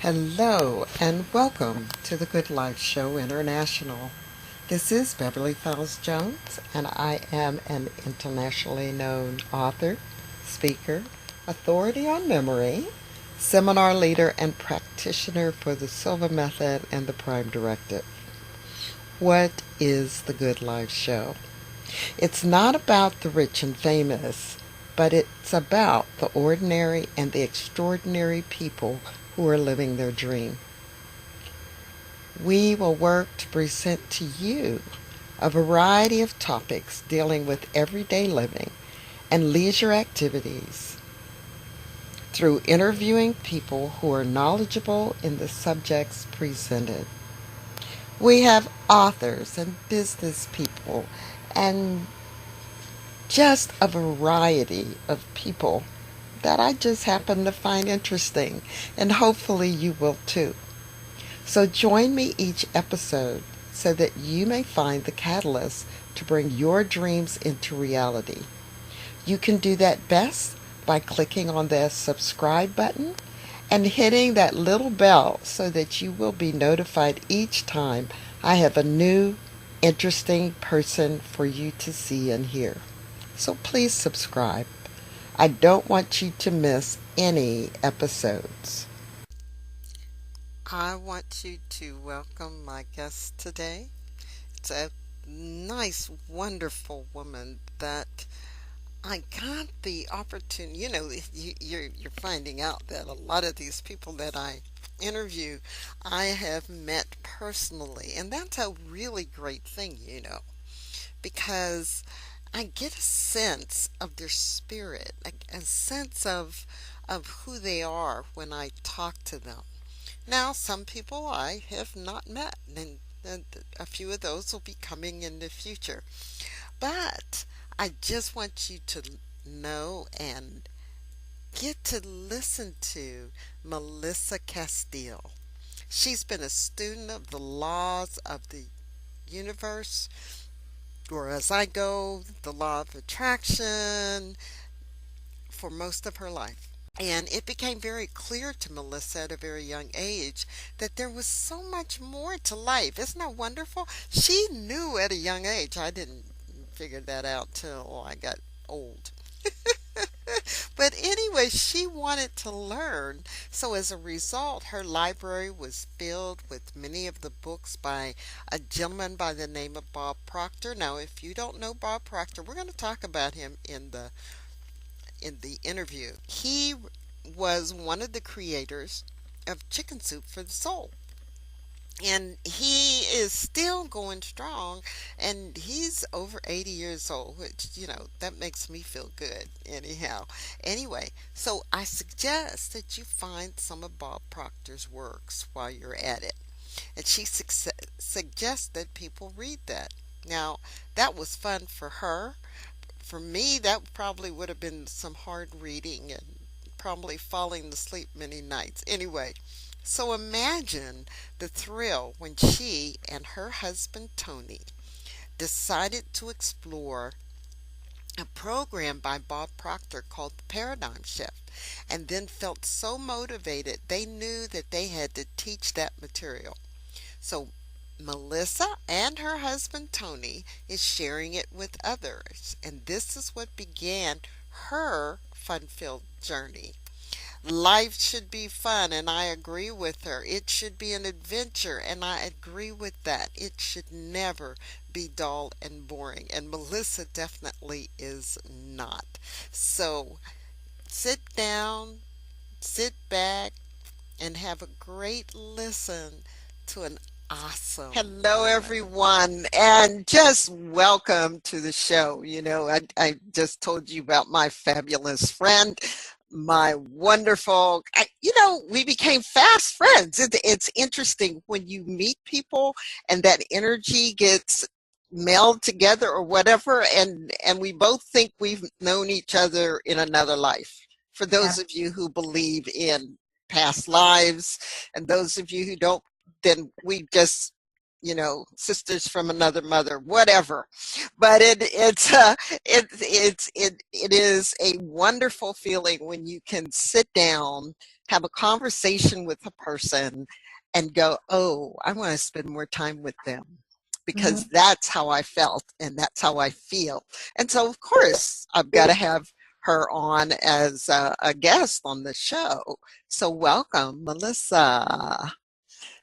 Hello and welcome to the Good Life Show International. This is Beverly Fells Jones, and I am an internationally known author, speaker, authority on memory, seminar leader, and practitioner for the Silva Method and the Prime Directive. What is the Good Life Show? It's not about the rich and famous, but it's about the ordinary and the extraordinary people who are living their dream. We will work to present to you a variety of topics dealing with everyday living and leisure activities through interviewing people who are knowledgeable in the subjects presented. We have authors and business people and just a variety of people that I just happen to find interesting, and hopefully you will too. So join me each episode so that you may find the catalyst to bring your dreams into reality. You can do that best by clicking on the subscribe button and hitting that little bell so that you will be notified each time I have a new, interesting person for you to see and hear. So please subscribe. I don't want you to miss any episodes. I want you to welcome my guest today. It's a nice, wonderful woman that I got the opportunity. You're finding out that a lot of these people that I interview, I have met personally, and that's a really great thing, because I get a sense of their spirit, a sense of who they are when I talk to them. Now, some people I have not met, and a few of those will be coming in the future. But I just want you to know and get to listen to Melissa Casteel. She's been a student of the laws of the universe, or as I go, the law of attraction, for most of her life. And it became very clear to Melissa at a very young age that there was so much more to life. Isn't that wonderful? She knew at a young age. I didn't figure that out till I got old. But anyway, she wanted to learn. So as a result, her library was filled with many of the books by a gentleman by the name of Bob Proctor. Now, if you don't know Bob Proctor, we're going to talk about him in the interview. He was one of the creators of Chicken Soup for the Soul. And he is still going strong, and he's over 80 years old, which, that makes me feel good anyhow. Anyway, so I suggest that you find some of Bob Proctor's works while you're at it. And she suggests that people read that. Now, that was fun for her. For me, that probably would have been some hard reading and probably falling asleep many nights. Anyway, so imagine the thrill when she and her husband Tony decided to explore a program by Bob Proctor called the Paradigm Shift, and then felt so motivated they knew that they had to teach that material. So Melissa and her husband Tony is sharing it with others, and this is what began her fun-filled journey. Life should be fun, and I agree with her. It should be an adventure, and I agree with that. It should never be dull and boring, and Melissa definitely is not. So sit down, sit back, and have a great listen to an awesome. Hello, everyone, and just welcome to the show. I just told you about my fabulous friend, my wonderful, we became fast friends. It's interesting when you meet people and that energy gets meld together or whatever, and we both think we've known each other in another life. For those of you who believe in past lives, and those of you who don't, then we just, sisters from another mother, whatever. But it is a wonderful feeling when you can sit down have a conversation with a person and go, oh, I want to spend more time with them because that's how I felt and that's how I feel. And so, of course, I've got to have her on as a guest on the show. So welcome, Melissa.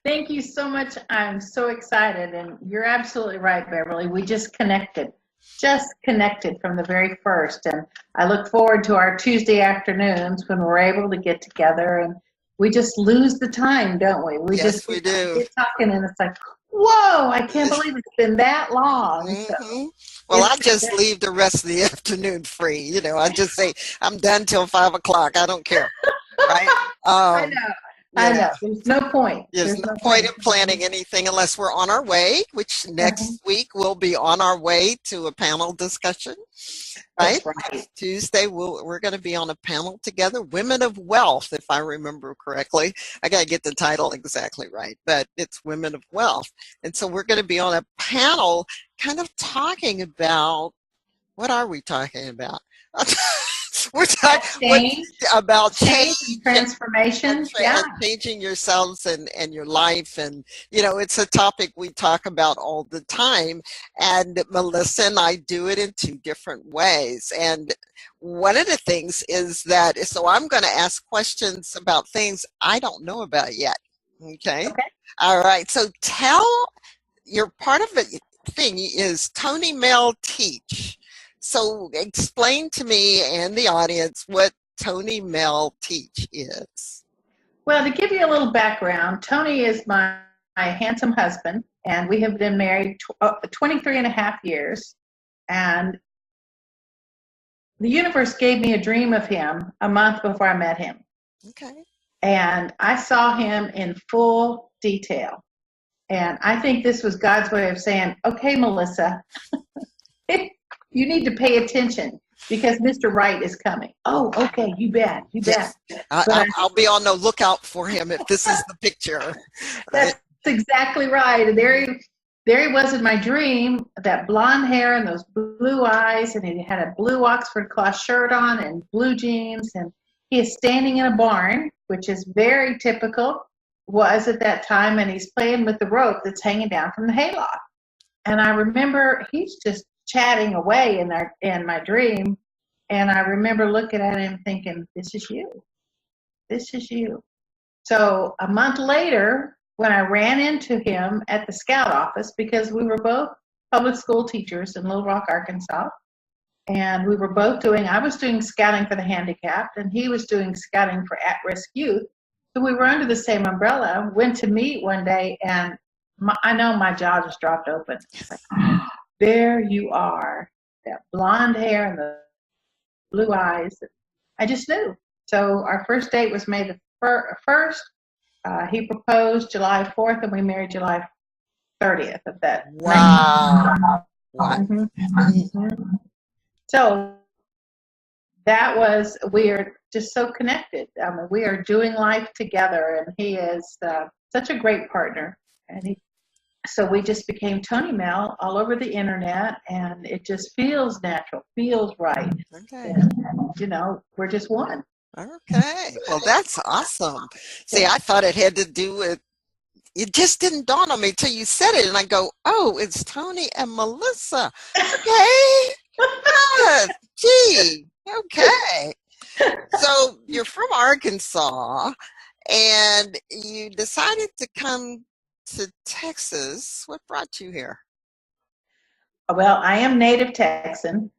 Thank you so much. I'm so excited. And you're absolutely right, Beverly. We just connected from the very first. And I look forward to our Tuesday afternoons when we're able to get together, and we just lose the time, don't we? We Yes, we do. get talking, and it's like, whoa, I can't believe it's been that long. So well, I just leave the rest of the afternoon free. You know, I just say I'm done till 5 o'clock. I don't care. Right? I know. I know. There's no point. There's no point in planning anything unless we're on our way, which next week we'll be on our way to a panel discussion. Right? That's right. Tuesday we're going to be on a panel together, Women of Wealth, if I remember correctly. I got to get the title exactly right, but it's Women of Wealth. And so we're going to be on a panel kind of talking about, what are we talking about? We're talking about change and transformation. And changing yourselves and your life. And, you know, it's a topic we talk about all the time. And Melissa and I do it in 2 different ways. And one of the things is that, so I'm going to ask questions about things I don't know about yet. Okay. All right. So your part of the thing is Tony Mel Teach. So explain to me and the audience what Tony Mel Teach is. Well, to give you a little background, Tony is my handsome husband, and we have been married 23 and a half years. And the universe gave me a dream of him a month before I met him. Okay. And I saw him in full detail. And I think this was God's way of saying, okay, Melissa, you need to pay attention because Mr. Right is coming. Oh, okay, you bet. Yes. I'll be on the lookout for him if this is the picture. That's exactly right. And there he was in my dream, that blonde hair and those blue eyes, and he had a blue Oxford cloth shirt on and blue jeans, and he is standing in a barn, which is very typical, was at that time, and he's playing with the rope that's hanging down from the hayloft. And I remember he's just chatting away in my dream, and I remember looking at him thinking, this is you. So a month later, when I ran into him at the scout office, because we were both public school teachers in Little Rock, Arkansas, and we were both I was doing scouting for the handicapped, and he was doing scouting for at-risk youth. So we were under the same umbrella, went to meet one day, and I know my jaw just dropped open. It's like, there you are, that blonde hair and the blue eyes. I just knew. So our first date was May the 1st. He proposed July 4th, and we married July 30th of that. Wow. So that was, we are just so connected. We are doing life together, and he is such a great partner. And so we just became Tony Mel all over the internet, and it just feels natural, feels right. Okay. And, you know, we're just one. Okay. Well, that's awesome. See, I thought it had to do with, it just didn't dawn on me till you said it, and I go, oh, it's Tony and Melissa. Okay. Gee. Okay. So you're from Arkansas, and you decided to come to Texas. What brought you here? Well, I am native Texan,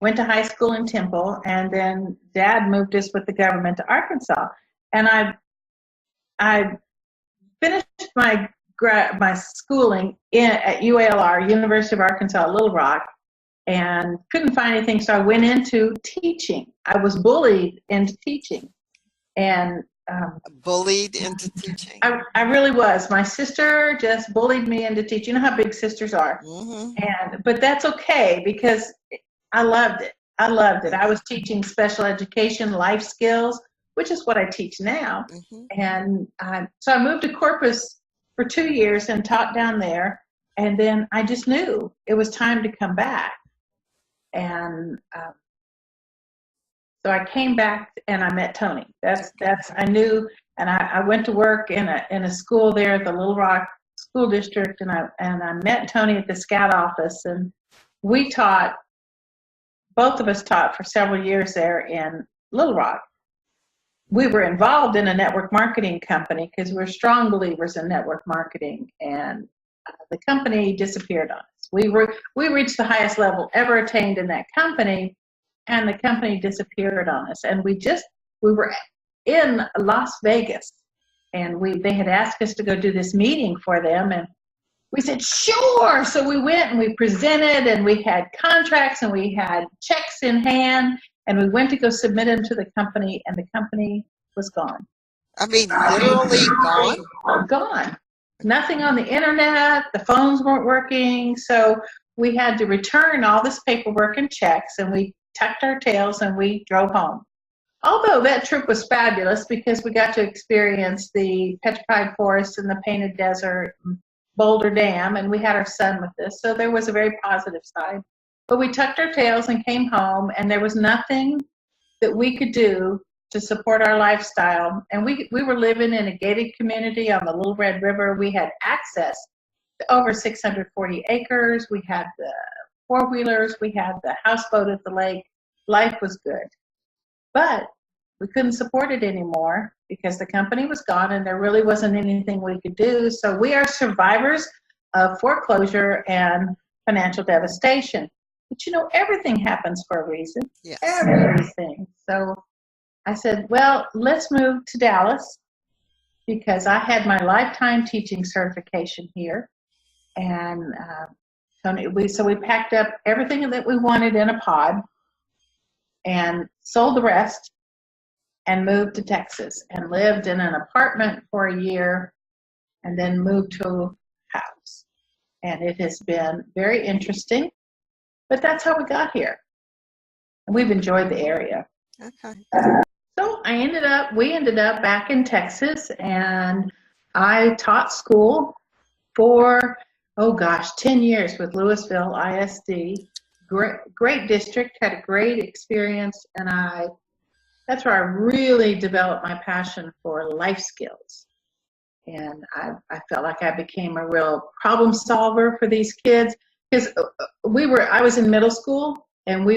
went to high school in Temple, and then Dad moved us with the government to Arkansas. And I finished my schooling at UALR, University of Arkansas, Little Rock, and couldn't find anything, so I went into teaching. I was bullied into teaching. And bullied into teaching. I really was. My sister just bullied me into teaching. You know how big sisters are. But that's okay because I loved it. I was teaching special education, life skills, which is what I teach now. And so I moved to Corpus for 2 years and taught down there. And then I just knew it was time to come back. And So I came back and I met Tony. I knew, and I went to work in a school there at the Little Rock School District, and I met Tony at the Scout office, and we taught. Both of us taught for several years there in Little Rock. We were involved in a network marketing company because we're strong believers in network marketing, and the company disappeared on us. We reached the highest level ever attained in that company, and the company disappeared on us. And we were in Las Vegas, and they had asked us to go do this meeting for them, and we said, sure. So we went and we presented, and we had contracts and we had checks in hand, and we went to go submit them to the company, and the company was gone. I mean, literally gone? Gone. Nothing on the internet. The phones weren't working. So we had to return all this paperwork and checks, and we tucked our tails and we drove home. Although that trip was fabulous because we got to experience the petrified forest and the painted desert, Boulder Dam, and we had our son with us, so there was a very positive side. But we tucked our tails and came home, and there was nothing that we could do to support our lifestyle. And we were living in a gated community on the Little Red River. We had access to over 640 acres. We had the four-wheelers. We had the houseboat at the lake. Life was good. But we couldn't support it anymore because the company was gone and there really wasn't anything we could do. So we are survivors of foreclosure and financial devastation. But everything happens for a reason. Yes. Everything. So I said, well, let's move to Dallas because I had my lifetime teaching certification here. And so we packed up everything that we wanted in a pod and sold the rest and moved to Texas and lived in an apartment for a year and then moved to a house. And it has been very interesting, but that's how we got here. And we've enjoyed the area. Okay. So we ended up back in Texas, and I taught school for, 10 years with Louisville ISD. Great district, had a great experience, and that's where I really developed my passion for life skills. And I felt like I became a real problem solver for these kids because I was in middle school, and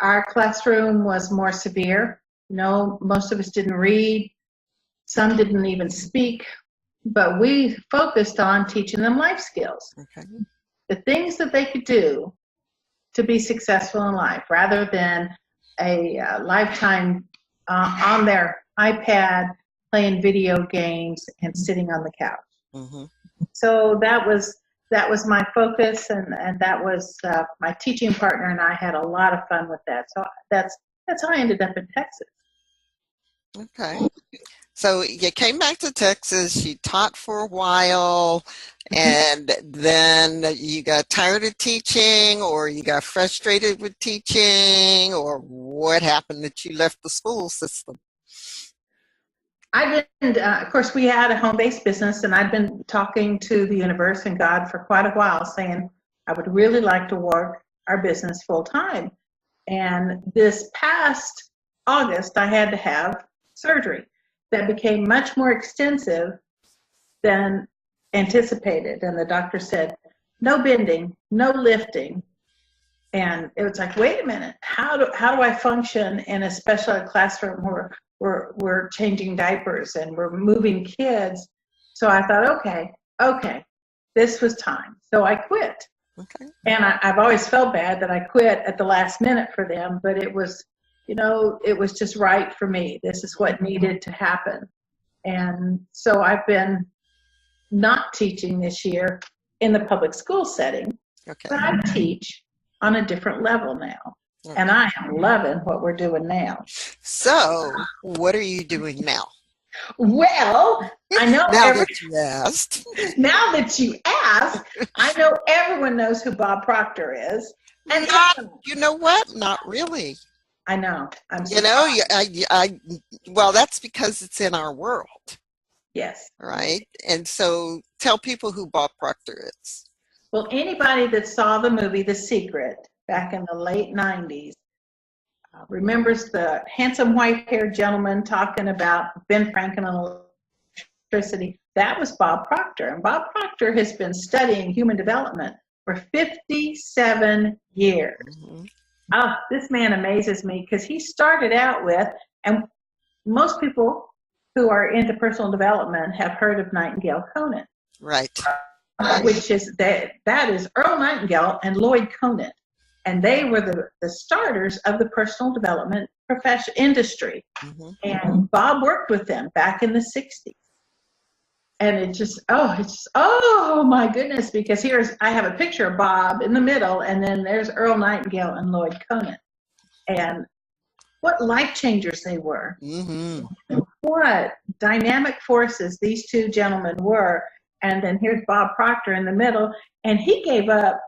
our classroom was more severe. Most of us didn't read. Some didn't even speak, but we focused on teaching them life skills. Okay. The things that they could do to be successful in life rather than a lifetime on their iPad playing video games and sitting on the couch. Mm-hmm. So that was my focus, and that was my teaching partner, and I had a lot of fun with that. So that's how I ended up in Texas. Okay. So you came back to Texas, you taught for a while, and then you got tired of teaching, or you got frustrated with teaching, or what happened that you left the school system? Of course, we had a home-based business, and I'd been talking to the universe and God for quite a while, saying I would really like to work our business full-time. And this past August, I had to have surgery that became much more extensive than anticipated. And the doctor said, no bending, no lifting. And it was like, wait a minute, how do I function in a special ed classroom where we're changing diapers and we're moving kids? So I thought, okay, this was time. So I quit. Okay. And I've always felt bad that I quit at the last minute for them, but it was just right for me. This is what needed to happen. And so I've been not teaching this year in the public school setting, Okay. but I teach on a different level now. Okay. And I am loving what we're doing now. So what are you doing now? Well, I know that you asked. Now that you ask, I know everyone knows who Bob Proctor is. And You know what? Not really. I know. I'm surprised. Well, that's because it's in our world. Yes. Right? And so tell people who Bob Proctor is. Well, anybody that saw the movie The Secret back in the late 90s, remembers the handsome white-haired gentleman talking about Ben Franklin and electricity. That was Bob Proctor. And Bob Proctor has been studying human development for 57 years. Mm-hmm. Oh, this man amazes me because he started out with, and most people who are into personal development have heard of Nightingale Conant. Right. Which is that is Earl Nightingale and Lloyd Conant. And they were the starters of the personal development industry. Mm-hmm. And Bob worked with them back in the 60s. And oh my goodness, because I have a picture of Bob in the middle, and then there's Earl Nightingale and Lloyd Conant. And what life changers they were. Mm-hmm. What dynamic forces these two gentlemen were. And then here's Bob Proctor in the middle, and he gave up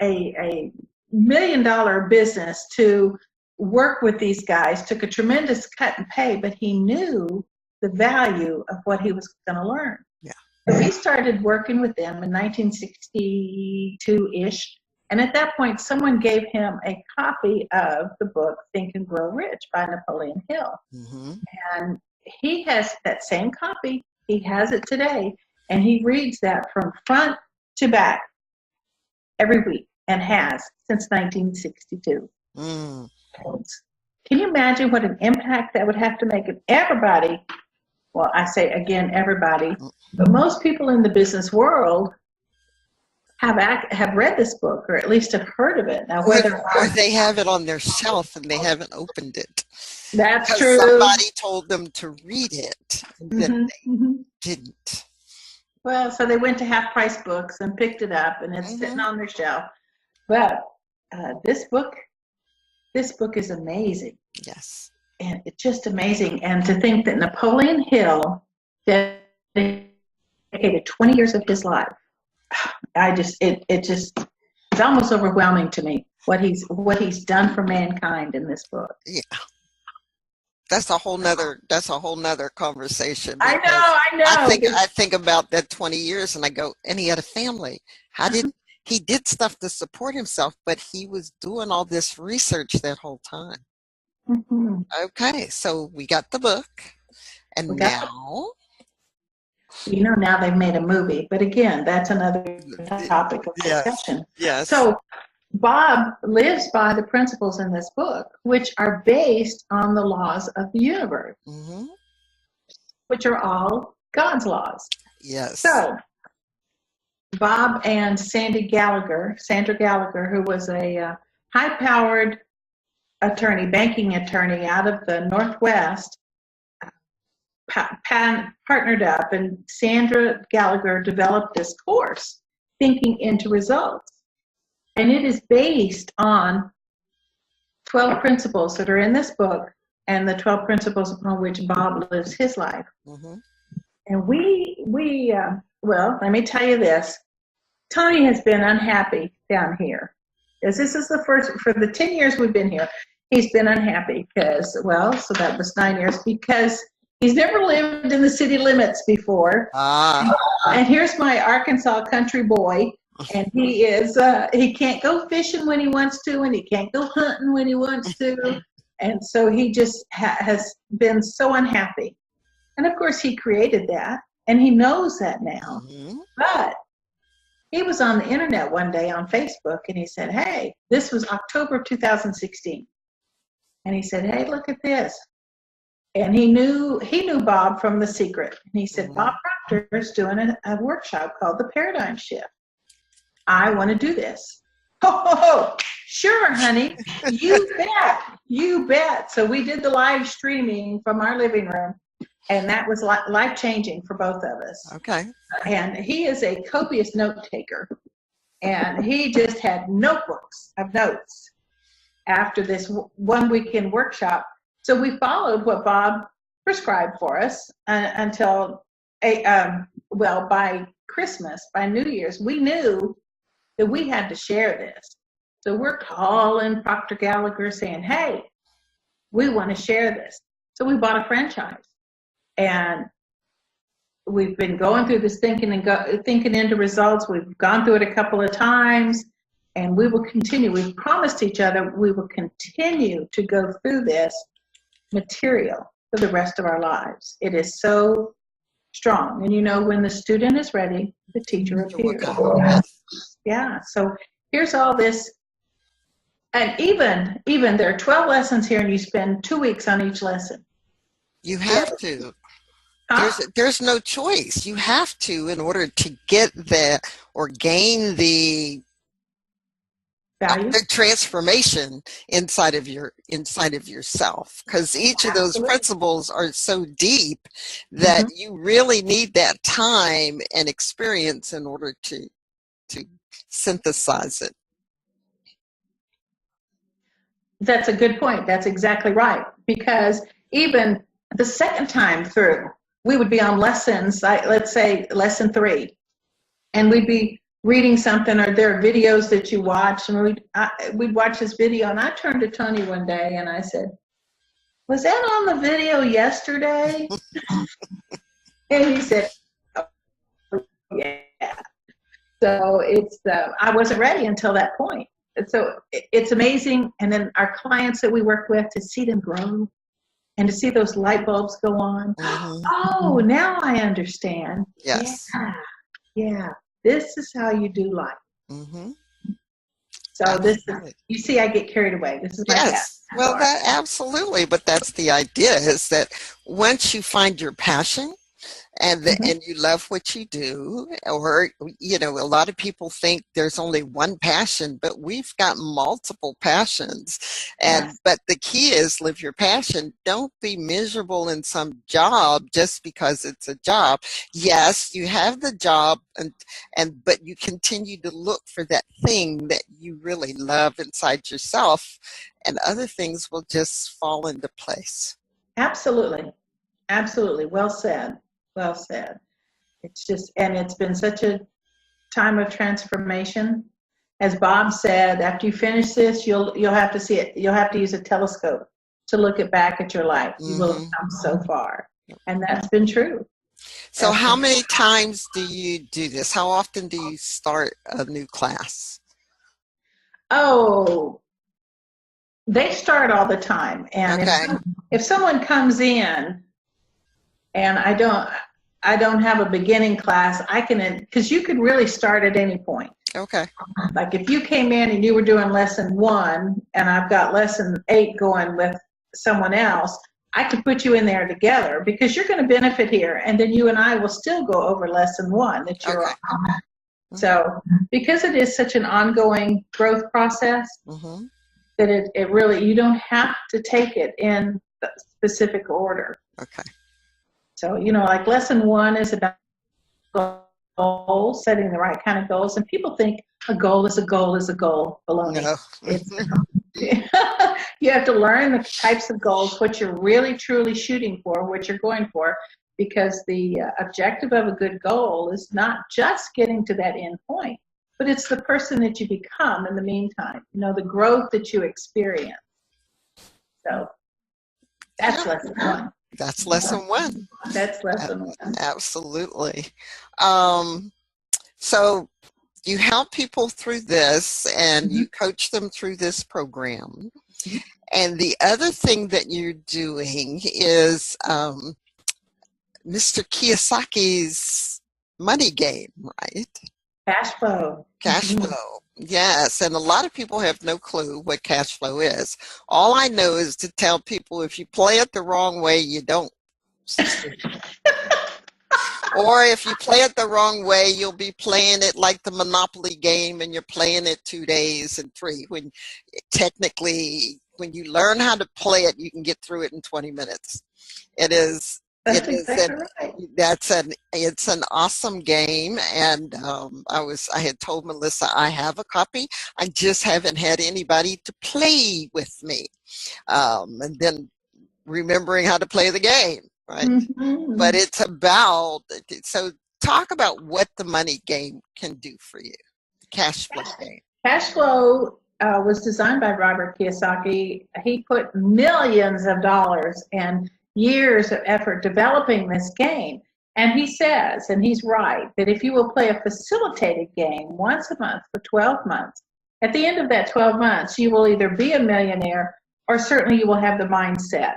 a $1 million business to work with these guys, took a tremendous cut in pay, but he knew the value of what he was going to learn. Yeah. So he started working with them in 1962-ish, and at that point, someone gave him a copy of the book Think and Grow Rich by Napoleon Hill. Mm-hmm. And he has that same copy. He has it today, and he reads that from front to back every week, and has since 1962. Mm. Can you imagine what an impact that would have to make? If everybody, well, I say again, everybody, but most people in the business world have read this book, or at least have heard of it. Now, or they have it on their shelf and they haven't opened it. That's true. Somebody told them to read it, and then Mm-hmm. they didn't. Well, so they went to Half Price Books and picked it up, and it's sitting on their shelf. But this book is amazing. Yes. And it's just amazing. And to think that Napoleon Hill dedicated 20 years of his life, it's almost overwhelming to me what he's done for mankind in this book. Yeah. That's a whole nother conversation. I know. I think about that 20 years and I go, and he had a family. He did stuff to support himself, but he was doing all this research that whole time. Mm-hmm. Okay, so we got the book, and now they've made a movie. But again, that's another topic of discussion. Yes. So Bob lives by the principles in this book, which are based on the laws of the universe, mm-hmm. which are all God's laws. Yes. So Bob and Sandra Gallagher, who was a high-powered banking attorney out of the Northwest, partnered up, and Sandra Gallagher developed this course, Thinking into Results. And it is based on 12 principles that are in this book, and the 12 principles upon which Bob lives his life. Mm-hmm. And well, let me tell you this. Tony has been unhappy down here. Because this is the first, for the 10 years we've been here, he's been unhappy so that was 9 years, because he's never lived in the city limits before. And here's my Arkansas country boy, and he can't go fishing when he wants to, and he can't go hunting when he wants to. And so he just has been so unhappy. And of course he created that, and he knows that now. Mm-hmm. But he was on the internet one day on Facebook, and he said, hey, this was October 2016. And he said, hey, look at this. And he knew Bob from The Secret. And he said, Bob Proctor is doing a workshop called The Paradigm Shift. I want to do this. Oh, sure, honey. You bet. So we did the live streaming from our living room, and that was life-changing for both of us. Okay. And he is a copious note taker, and he just had notebooks of notes after this one weekend workshop. So we followed what Bob prescribed for us until by Christmas, by New Year's, we knew that we had to share this. So we're calling Proctor Gallagher saying, hey, we want to share this. So we bought a franchise. And we've been going through this thinking into results. We've gone through it a couple of times. And we will continue. We've promised each other we will continue to go through this material for the rest of our lives. It is so strong. And you know, when the student is ready, the teacher appears. Yeah. So here's all this. And even there are 12 lessons here, and you spend 2 weeks on each lesson. You have to. There's no choice. You have to, in order to get or gain the value, the transformation inside of yourself, because each of those principles are so deep that you really need that time and experience in order to synthesize it. That's a good point. That's exactly right. Because even the second time through, we would be on lessons, let's say lesson 3, and we'd be reading something, or there are videos that you watch, and we'd watch this video, and I turned to Tony one day and I said, "Was that on the video yesterday?" And he said, "Oh, yeah." So I wasn't ready until that point. So it's amazing. And then our clients that we work with, to see them grow and to see those light bulbs go on. Oh, now I understand. Yes. Yeah. This is how you do life. So you see, I get carried away. This is my yes. Well, absolutely. But that's the idea, is that once you find your passion, and you love what you do, or, you know, a lot of people think there's only one passion, but we've got multiple passions. But the key is, live your passion. Don't be miserable in some job just because it's a job. Yes, you have the job, but you continue to look for that thing that you really love inside yourself, and other things will just fall into place. Absolutely. Absolutely. Well said. Well said. It's just, and it's been such a time of transformation. As Bob said, after you finish this, you'll have to see it. You'll have to use a telescope to look back at your life. You will have come so far, and that's been true. So, how many times do you do this? How often do you start a new class? Oh, they start all the time, and if someone comes in, and I don't have a beginning class, I can, because you could really start at any point. Okay. Like if you came in and you were doing lesson 1, and I've got lesson 8 going with someone else, I could put you in there together, because you're going to benefit here, and then you and I will still go over lesson 1 that you're on. So because it is such an ongoing growth process, that it really, you don't have to take it in the specific order. Okay. So, you know, like lesson 1 is about goals, setting the right kind of goals. And people think a goal is a goal is a goal. Baloney. No. You have to learn the types of goals, what you're really, truly shooting for, what you're going for, because the objective of a good goal is not just getting to that end point, but it's the person that you become in the meantime, you know, the growth that you experience. So that's lesson 1. That's lesson 1. That's lesson 1. Absolutely. So you help people through this, and you coach them through this program. And the other thing that you're doing is Mr. Kiyosaki's money game, right? Cash flow. Cash flow. Yes, and a lot of people have no clue what cash flow is. All I know is to tell people, if you play it the wrong way, you don't succeed. Or if you play it the wrong way, you'll be playing it like the Monopoly game, and you're playing it 2 days and 3. When technically, when you learn how to play it, you can get through it in 20 minutes. It's an awesome game, and I had told Melissa I have a copy. I just haven't had anybody to play with me, and then remembering how to play the game, right? But it's about, so talk about what the money game can do for you, the cash flow game. Cash flow was designed by Robert Kiyosaki. He put millions of dollars and years of effort developing this game. And he says, and he's right, that if you will play a facilitated game once a month for 12 months, At the end of that 12 months, you will either be a millionaire or certainly you will have the mindset.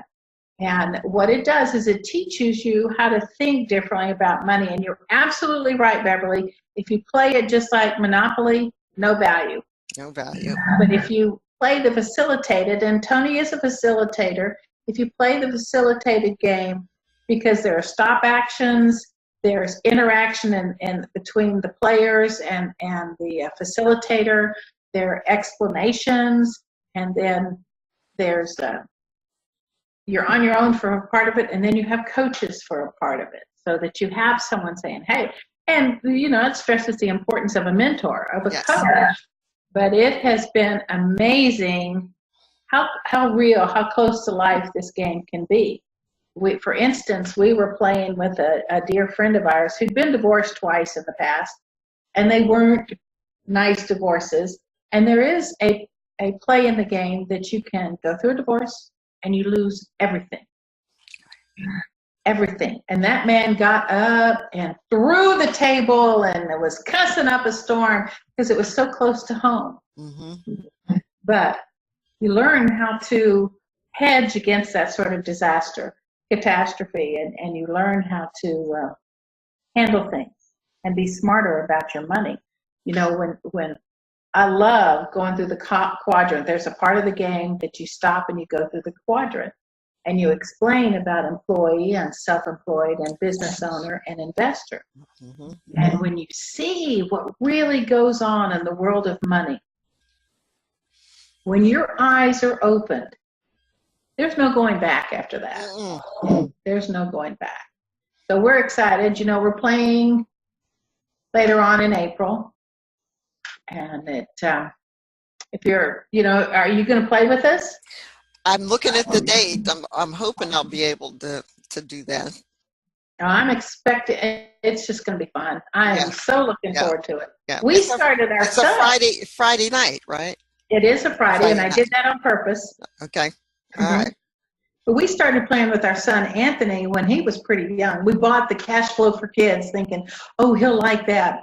And what it does is it teaches you how to think differently about money. And you're absolutely right, Beverly. If you play it just like Monopoly, no value. No value. But if you play the facilitated, and Tony is a facilitator, if you play the facilitated game, because there are stop actions, there's interaction in between the players and the facilitator, there are explanations, and then there's you're on your own for a part of it, and then you have coaches for a part of it, so that you have someone saying, hey, and it stresses the importance of a mentor, of a coach. But it has been amazing how real, how close to life this game can be. For instance, we were playing with a dear friend of ours who'd been divorced twice in the past, and they weren't nice divorces. And there is a play in the game that you can go through a divorce and you lose everything. Everything. And that man got up and threw the table and it was cussing up a storm because it was so close to home. Mm-hmm. But you learn how to hedge against that sort of catastrophe, and you learn how to handle things and be smarter about your money. When I love going through the quadrant, there's a part of the game that you stop and you go through the quadrant and you explain about employee and self-employed and business owner and investor. Mm-hmm. And when you see what really goes on in the world of money, when your eyes are opened, there's no going back after that. Mm-hmm. There's no going back. So we're excited. We're playing later on in April. And if you're, are you going to play with us? I'm looking at the date. I'm hoping I'll be able to do that. I'm expecting it's just going to be fun. I am so looking forward to it. Yeah. We started our It's a Friday night, right? It is a Friday, and I did that on purpose. Okay. All right. But we started playing with our son Anthony when he was pretty young. We bought the Cash Flow for Kids thinking, oh, he'll like that.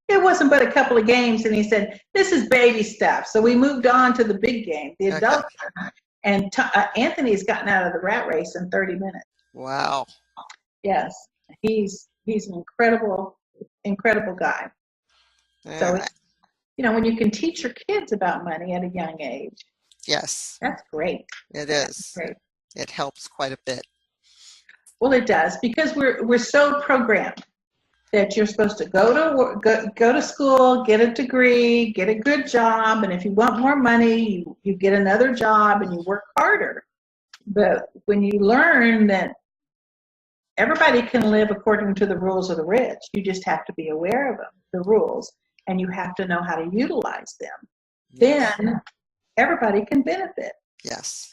It wasn't but a couple of games, and he said, this is baby stuff. So we moved on to the big game, the adult one. And Anthony's gotten out of the rat race in 30 minutes. Wow. Yes. He's an incredible guy. Yeah. So, when you can teach your kids about money at a young age. Yes. That's great. It is. Great. It helps quite a bit. Well, it does, because we're so programmed that you're supposed to go to school, get a degree, get a good job, and if you want more money, you get another job and you work harder. But when you learn that everybody can live according to the rules of the rich, you just have to be aware of them, the rules, and you have to know how to utilize them. Yes. Then everybody can benefit. Yes.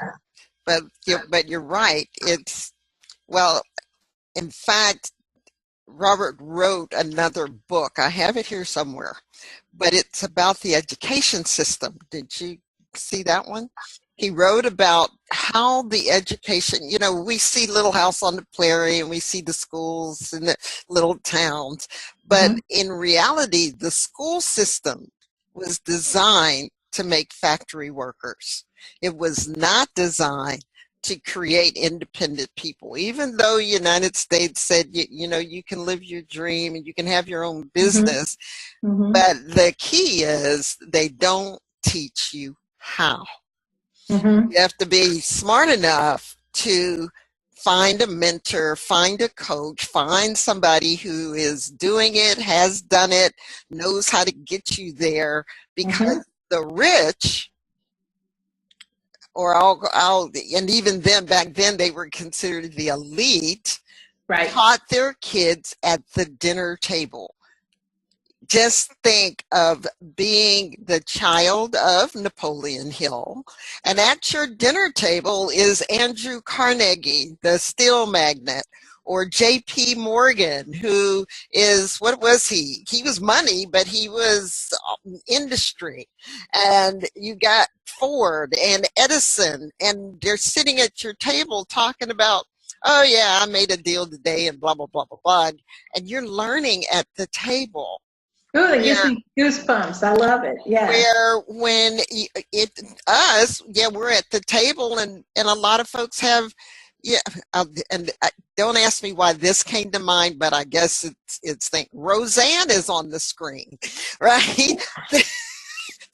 But you're right. In fact, Robert wrote another book. I have it here somewhere, but it's about the education system. Did you see that one? He wrote about how the education, we see Little House on the Prairie and we see the schools in the little towns, but in reality, the school system was designed to make factory workers. It was not designed to create independent people, even though the United States said, you can live your dream and you can have your own business. Mm-hmm. But the key is they don't teach you how. Mm-hmm. You have to be smart enough to find a mentor, find a coach, find somebody who is doing it, has done it, knows how to get you there, because the rich, and even then, back then they were considered the elite, right, taught their kids at the dinner table. Just think of being the child of Napoleon Hill, and at your dinner table is Andrew Carnegie, the steel magnate, or J.P. Morgan, who is, what was he? He was money, but he was industry. And you got Ford and Edison, and they're sitting at your table talking about, oh yeah, I made a deal today and blah, blah, blah, blah, blah. And you're learning at the table. Ooh, that gives where me goosebumps. I love it. Yes. where when it us, yeah, we're at the table, and a lot of folks have, yeah, and don't ask me why this came to mind, but I guess it's think Roseanne is on the screen, right?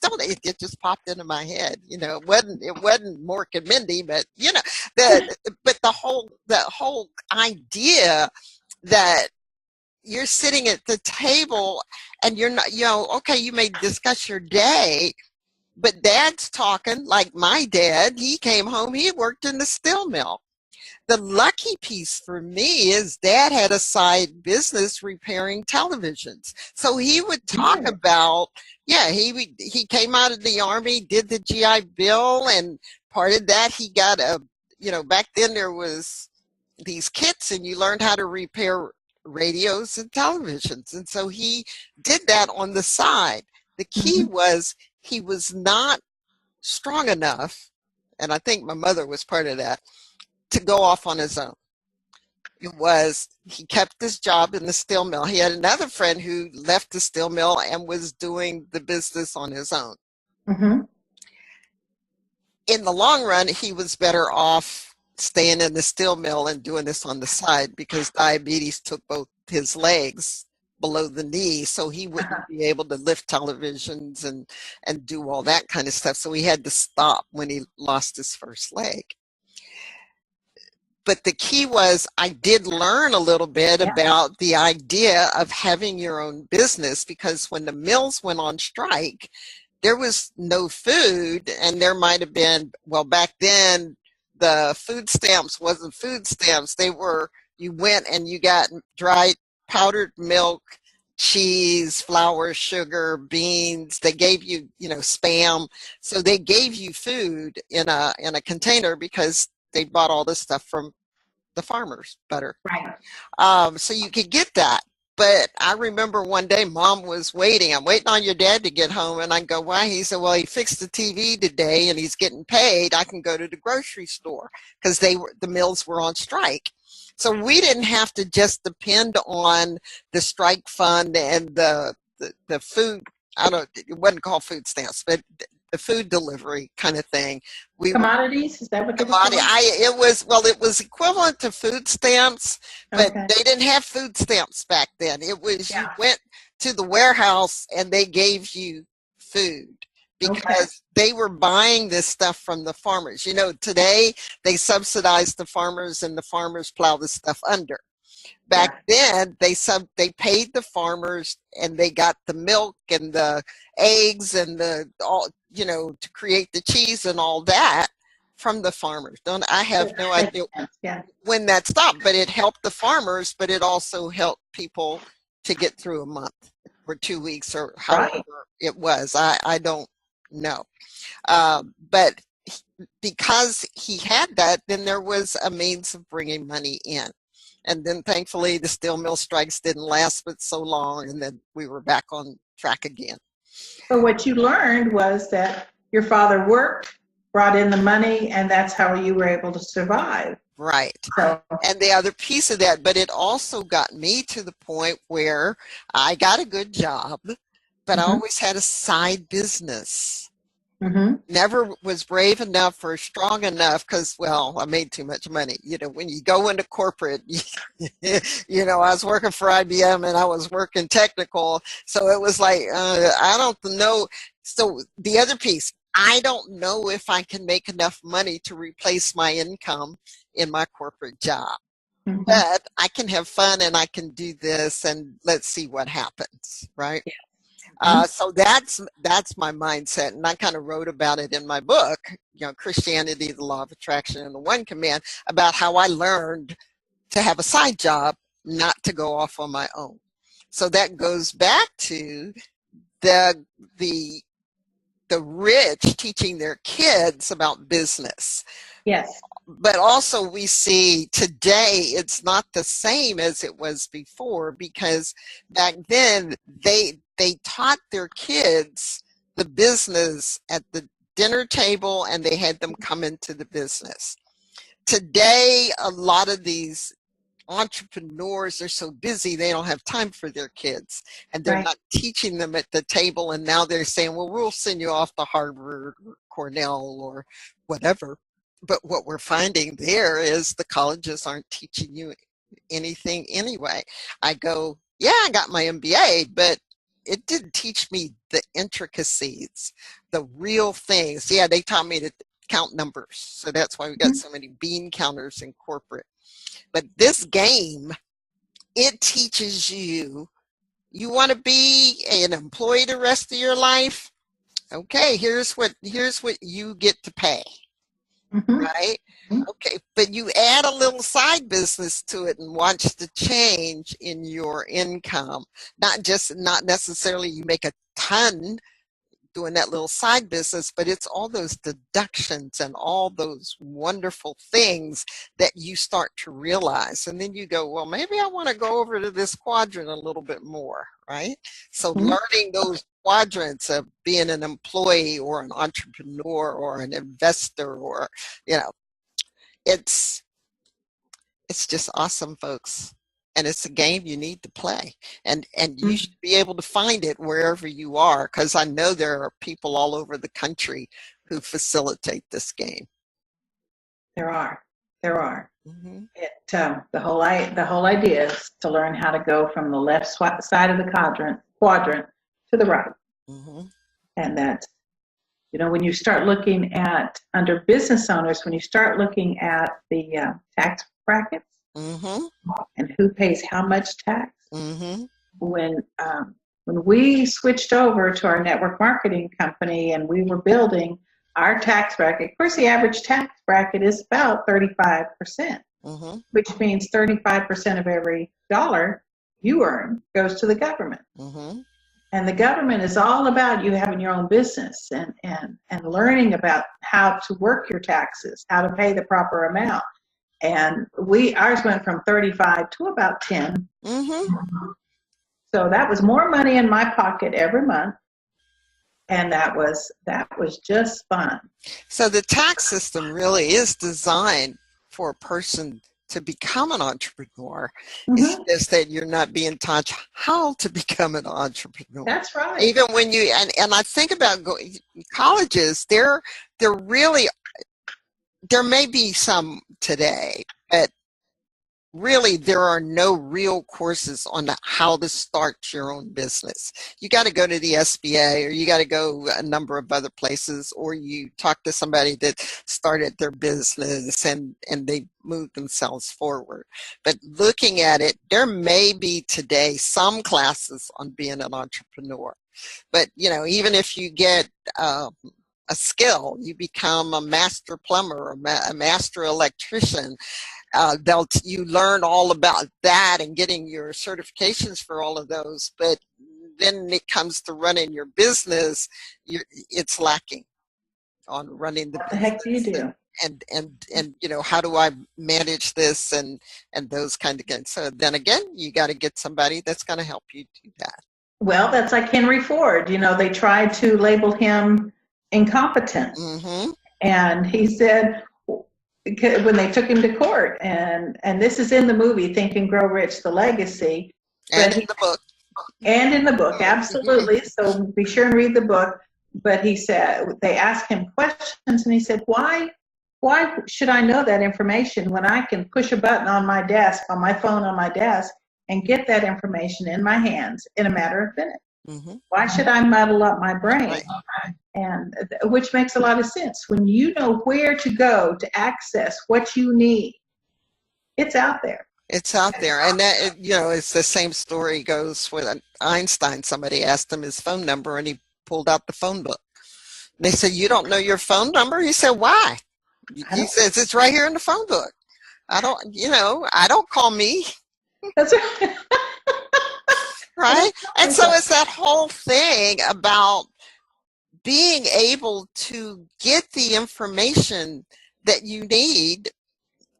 Don't it just popped into my head. It wasn't Mork and Mindy, but the whole idea that you're sitting at the table and you're not, okay, you may discuss your day, but dad's talking like my dad. He came home, he worked in the steel mill. The lucky piece for me is dad had a side business repairing televisions. So he would talk about, yeah, he came out of the Army, did the GI Bill, and part of that he got back then there was these kits and you learned how to repair radios and televisions. And so he did that on the side. The key was he was not strong enough, and I think my mother was part of that, to go off on his own. He kept his job in the steel mill. He had another friend who left the steel mill and was doing the business on his own. In the long run, he was better off staying in the steel mill and doing this on the side because diabetes took both his legs below the knee, so he wouldn't be able to lift televisions and do all that kind of stuff. So he had to stop when he lost his first leg. But the key was I did learn a little bit about the idea of having your own business, because when the mills went on strike, there was no food, and there might have been, well, back then, the food stamps wasn't food stamps. You went and you got dried powdered milk, cheese, flour, sugar, beans. They gave you, Spam. So they gave you food in a container because they bought all this stuff from the farmers, butter. Right. So you could get that. But I remember one day Mom was waiting. I'm waiting on your dad to get home. And I go, why? He said, well, he fixed the TV today and he's getting paid. I can go to the grocery store, because the mills were on strike. So we didn't have to just depend on the strike fund and the food. It wasn't called food stamps, but the food delivery kind of thing. Commodities, is that what they Commodity. It was equivalent to food stamps, but they didn't have food stamps back then. It was you went to the warehouse and they gave you food because they were buying this stuff from the farmers. Today they subsidize the farmers and the farmers plow the stuff under. Back then, they paid the farmers, and they got the milk and the eggs and to create the cheese and all that from the farmers. I have no idea when that stopped, but it helped the farmers, but it also helped people to get through a month or 2 weeks or however it was. I don't know. But because he had that, then there was a means of bringing money in. And then thankfully the steel mill strikes didn't last but so long, and then we were back on track again. But what you learned was that your father worked, brought in the money, and that's how you were able to survive. Right. So, and the other piece of that, but it also got me to the point where I got a good job, but I always had a side business. Never was brave enough or strong enough because, well, I made too much money. When you go into corporate, I was working for IBM and I was working technical. So it was like, I don't know. So the other piece, I don't know if I can make enough money to replace my income in my corporate job. But I can have fun and I can do this, and let's see what happens, right? So that's my mindset, and I kind of wrote about it in my book, Christianity, the Law of Attraction, and the One Command, about how I learned to have a side job, not to go off on my own. So that goes back to the rich teaching their kids about business. Yes. But also we see today it's not the same as it was before, because back then they taught their kids the business at the dinner table and they had them come into the business. Today, a lot of these entrepreneurs are so busy they don't have time for their kids, and they're Right. not teaching them at the table, and now they're saying, well, we'll send you off to Harvard or Cornell or whatever. But what we're finding there is the colleges aren't teaching you anything anyway. I go, yeah, I got my MBA, but it didn't teach me the intricacies, the real things. Yeah, they taught me to count numbers, so that's why we got so many bean counters in corporate. But this game, it teaches you, you want to be an employee the rest of your life? Okay, here's what you get to pay, right? Okay, but you add a little side business to it and watch the change in your income. Not necessarily you make a ton doing that little side business, but it's all those deductions and all those wonderful things that you start to realize. And then you go, well, maybe I want to go over to this quadrant a little bit more, right? So learning those quadrants of being an employee or an entrepreneur or an investor, or, it's just awesome, folks. And it's a game you need to play, and you should be able to find it wherever you are, because I know there are people all over the country who facilitate this game. There are. The whole idea is to learn how to go from the left side of the quadrant to the right. And that's, when you start looking at, under business owners, when you start looking at the tax brackets, and who pays how much tax. When we switched over to our network marketing company and we were building our tax bracket, of course the average tax bracket is about 35%, which means 35% of every dollar you earn goes to the government. And the government is all about you having your own business and learning about how to work your taxes, how to pay the proper amount. And ours went from 35 to about 10. So that was more money in my pocket every month. And that was just fun. So the tax system really is designed for a person to become an entrepreneur. It's just that you're not being taught how to become an entrepreneur. That's right. Even when you, and I think about colleges, they're really, there may be some today, but really there are no real courses on how to start your own business. You got to go to the SBA, or you got to go a number of other places, or you talk to somebody that started their business and they moved themselves forward. But looking at it, there may be today some classes on being an entrepreneur. But, even if you get a skill, you become a master plumber or a master electrician, you learn all about that and getting your certifications for all of those. But then it comes to running your business, it's lacking on running the business. What the heck do you do? And how do I manage this and those kind of things. So then again, you got to get somebody that's going to help you do that. Well, that's like Henry Ford. They tried to label him incompetent. And he said, when they took him to court, and this is in the movie Think and Grow Rich, The Legacy. And in the book. And in the book, absolutely. So be sure and read the book. But he said, they asked him questions, and he said, why should I know that information when I can push a button on my desk, on my phone on my desk, and get that information in my hands in a matter of minutes? Why should I muddle up my brain? And which makes a lot of sense. When you know where to go to access what you need, it's out there. It's out there. And that, it's the same story goes with Einstein. Somebody asked him his phone number and he pulled out the phone book. And they said, you don't know your phone number? He said, why? He says, it's right here in the phone book. I don't call me. That's right. Right? And so it's that whole thing about being able to get the information that you need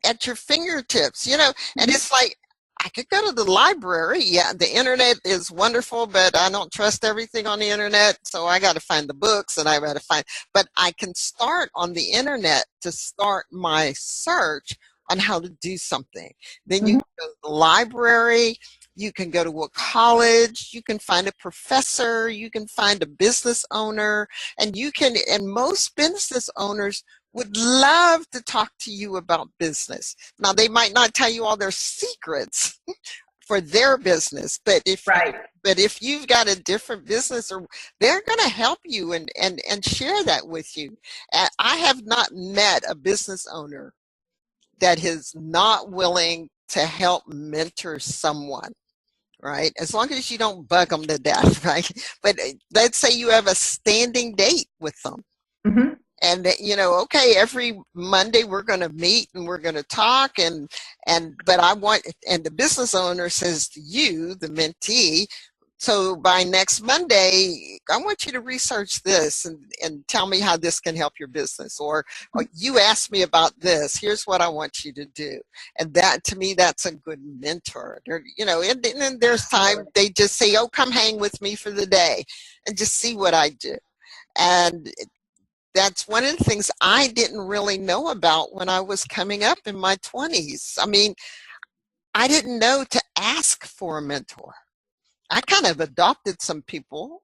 at your fingertips, and it's like, I could go to the library. Yeah, the internet is wonderful, but I don't trust everything on the internet, so I got to find the books, and I got to find, but I can start on the internet to start my search on how to do something. Then you Mhm. can go to the library, you can go to a college, you can find a professor, you can find a business owner, and most business owners would love to talk to you about business. Now, they might not tell you all their secrets for their business, Right. but if you've got a different business, or they're going to help you and share that with you. And I have not met a business owner that is not willing to help mentor someone, right? As long as you don't bug them to death, right? But let's say you have a standing date with them. Mhm. And okay, every Monday we're going to meet and we're going to talk, but and the business owner says to you, the mentee, so by next Monday, I want you to research this and tell me how this can help your business. Or you asked me about this. Here's what I want you to do. And that, to me, that's a good mentor. And then there's time they just say, oh, come hang with me for the day and just see what I do. And that's one of the things I didn't really know about when I was coming up in my 20s. I mean, I didn't know to ask for a mentor. I kind of adopted some people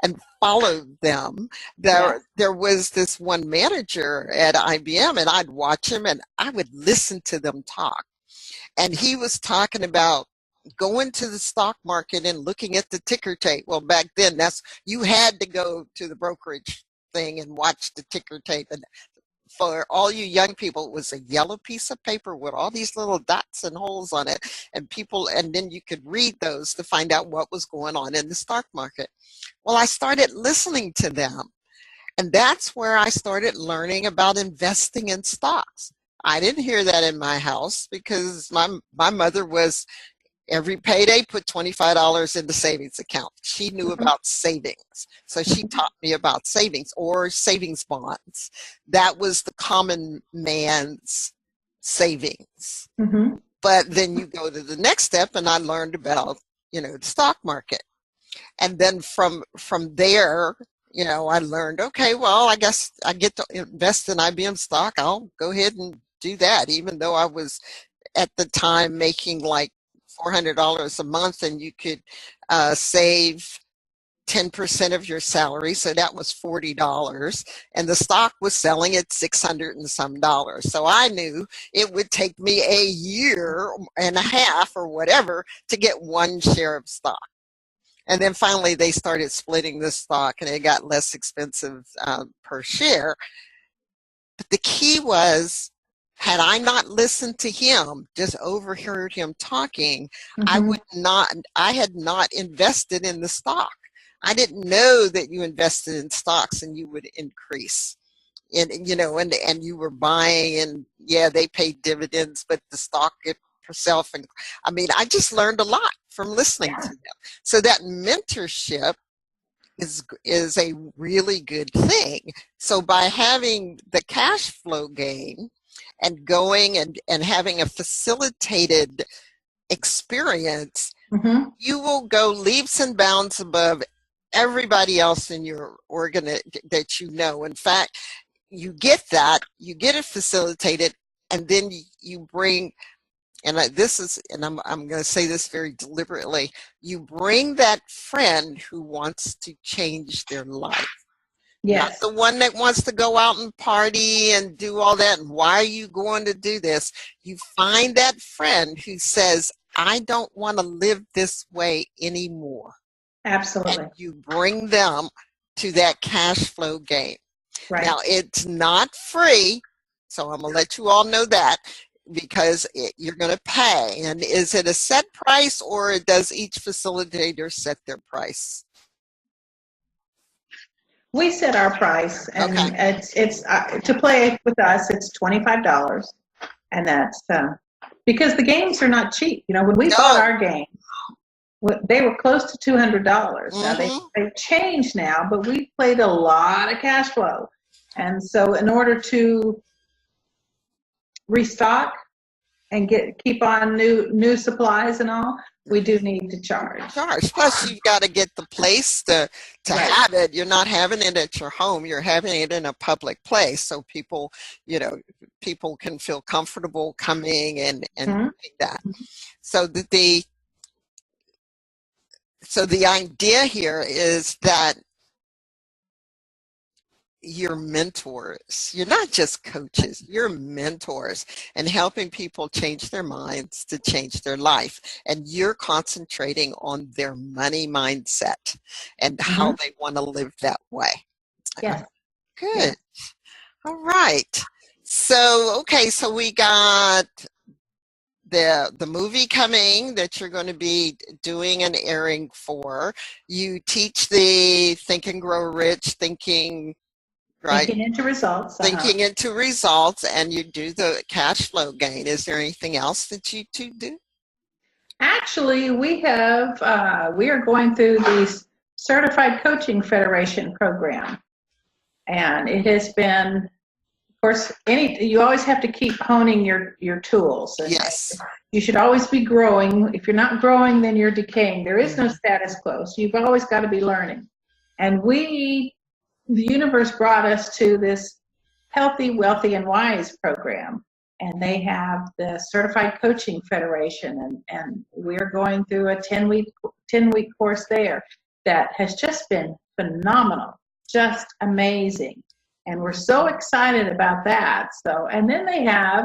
and followed them. There was this one manager at IBM, and I'd watch him and I would listen to them talk. And he was talking about going to the stock market and looking at the ticker tape. Well, back then, you had to go to the brokerage thing and watch the ticker tape. And for all you young people, it was a yellow piece of paper with all these little dots and holes on it, and then you could read those to find out what was going on in the stock market. Well, I started listening to them, and that's where I started learning about investing in stocks. I didn't hear that in my house because my mother was, every payday, put $25 in the savings account. She knew about savings. So she taught me about savings or savings bonds. That was the common man's savings. Mhm. But then you go to the next step, and I learned about, the stock market. And then from there, I learned, okay, well, I guess I get to invest in IBM stock. I'll go ahead and do that, even though I was at the time making like $400 a month, and you could save 10% of your salary. So that was $40, and the stock was selling at $600 and some dollars. So I knew it would take me a year and a half or whatever to get one share of stock. And then finally they started splitting the stock, and it got less expensive per share. But the key was, had I not listened to him, just overheard him talking, I had not invested in the stock. I didn't know that you invested in stocks and you would increase. And you were buying, and they paid dividends, but the stock itself, and I mean, I just learned a lot from listening to them. So that mentorship is a really good thing. So by having the cash flow gain and going and having a facilitated experience, you will go leaps and bounds above everybody else in your that you know. In fact, you get it facilitated, and then you bring, and I'm going to say this very deliberately, you bring that friend who wants to change their life. Not the one that wants to go out and party and do all that. And why are you going to do this? You find that friend who says, I don't want to live this way anymore. Absolutely. And you bring them to that cash flow game. Right. Now, it's not free, so I'm going to let you all know that, because you're going to pay. And is it a set price, or does each facilitator set their price? We set our price, and it's to play with us, it's $25, and that's because the games are not cheap. When we bought our game, they were close to $200. Now they've changed now, but we played a lot of cash flow, and so in order to restock and keep on new supplies and all, we do need to charge. Plus, you've got to get the place to Right. have it. You're not having it at your home. You're having it in a public place, so people, people can feel comfortable coming and Mhm. doing that. So the idea here is that you're mentors. You're not just coaches, you're mentors, and helping people change their minds to change their life. And you're concentrating on their money mindset and how they want to live that way. Yes. Good. Yes. All right. So we got the movie coming that you're going to be doing an airing for. You teach the Think and Grow Rich, thinking into results. Thinking into results, and you do the cash flow gain. Is there anything else that you two do? Actually, we are going through the Certified Coaching Federation program, and it has been, of course, you always have to keep honing your tools. And yes. You should always be growing. If you're not growing, then you're decaying. There is no status quo, so you've always got to be learning. And the universe brought us to this Healthy, Wealthy, and Wise program. And they have the Certified Coaching Federation. And we're going through a 10-week course there that has just been phenomenal, just amazing. And we're so excited about that. So, and then they have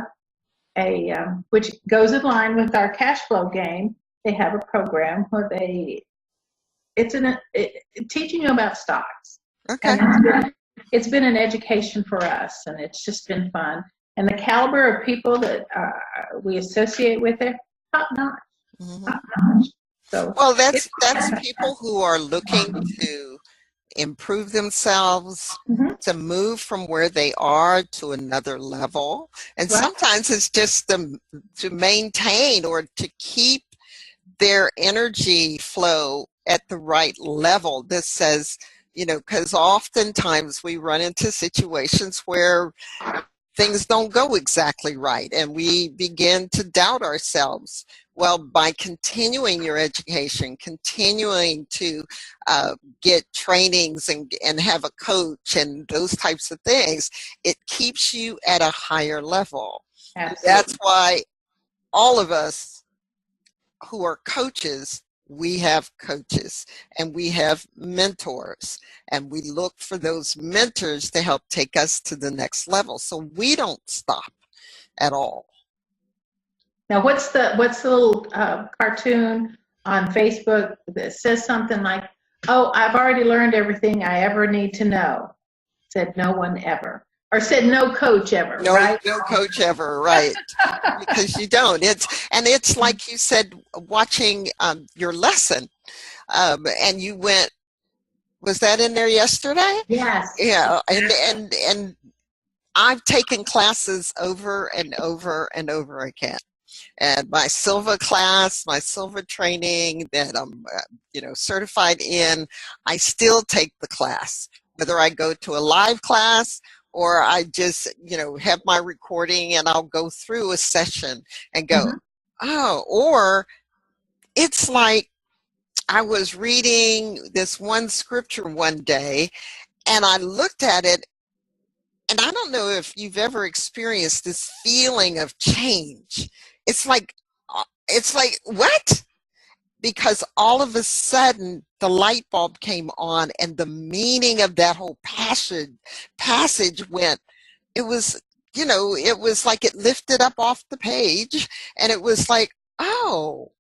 which goes in line with our cash flow game, they have a program where it's teaching you about stocks. Okay. And it's been an education for us, and it's just been fun. And the caliber of people that we associate with it, top notch. Top notch. So, well, that's people who are looking to improve themselves, to move from where they are to another level. And sometimes it's just to maintain or to keep their energy flow at the right level. This says, because oftentimes we run into situations where things don't go exactly right and we begin to doubt ourselves. Well, by continuing your education, continuing to get trainings and have a coach and those types of things, it keeps you at a higher level. That's why all of us who are coaches, we have coaches and we have mentors, and we look for those mentors to help take us to the next level. So we don't stop at all. Now, what's the little cartoon on Facebook that says something like, "Oh, I've already learned everything I ever need to know"? Said no one ever. Or said no coach ever, right? No coach ever, right. Because you don't. It's like you said, watching your lesson, and you went, was that in there yesterday? Yes. Yeah, and I've taken classes over and over and over again. And my silver class, my silver training that I'm certified in, I still take the class, whether I go to a live class or I just, have my recording and I'll go through a session and go, oh, or it's like I was reading this one scripture one day and I looked at it, and I don't know if you've ever experienced this feeling of change. It's like, what? Because all of a sudden the light bulb came on and the meaning of that whole passage went, it was like it lifted up off the page and it was like, oh,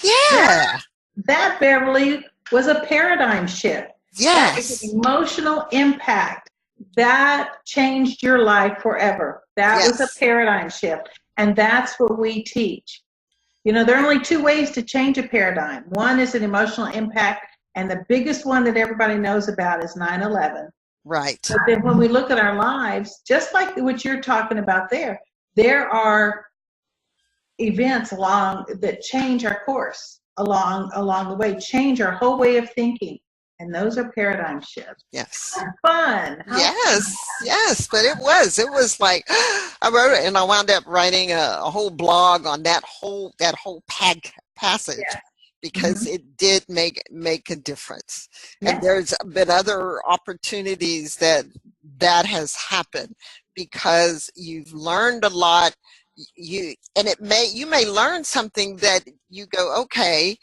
yeah. That Beverly, was a paradigm shift. Yes. That was an emotional impact. That changed your life forever. That was a paradigm shift. And that's what we teach. There are only two ways to change a paradigm. One is an emotional impact, and the biggest one that everybody knows about is 9/11. Right. But then when we look at our lives, just like what you're talking about there are events that change our course along the way, change our whole way of thinking. And those are paradigm shifts. Yes. Fun. Yes. But it was like, I wrote it and I wound up writing a whole blog on that whole passage. because it did make a difference. And Yes. there's been other opportunities that has happened because you've learned a lot. You may learn something that you go, okay,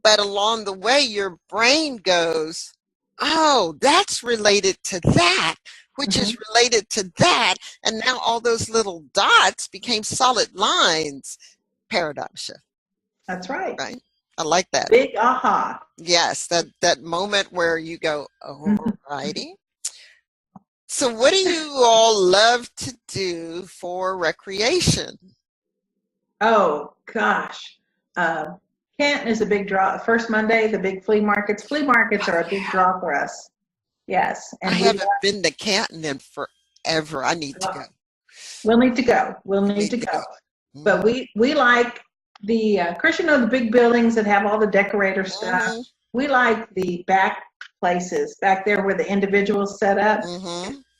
but along the way your brain goes, oh, that's related to that, which is related to that, and now all those little dots became solid lines. Paradigm shift. That's right. Right. I like that. Big aha. Yes, that moment where you go, oh, righty. So what do you all love to do for recreation? Oh, gosh. Canton is a big draw. First Monday, the big flea markets. Flea markets are a big draw for us. Yes. And I haven't been to Canton in forever. I need to go. We'll need to go. We'll need to go. But we like the, Chris, the big buildings that have all the decorator stuff. We like the back places, back there where the individuals set up.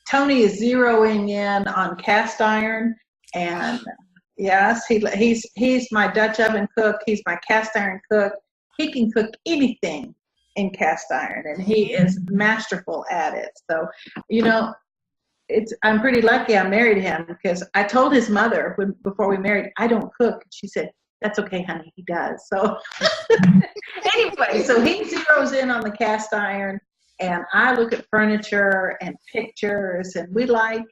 Tony is zeroing in on cast iron, and yes, he's my Dutch oven cook. He's my cast iron cook. He can cook anything in cast iron, and he is masterful at it. So, I'm pretty lucky I married him, because I told his mother before we married, I don't cook. She said, that's okay, honey, he does. So anyway, so he zeroes in on the cast iron, and I look at furniture and pictures, and we like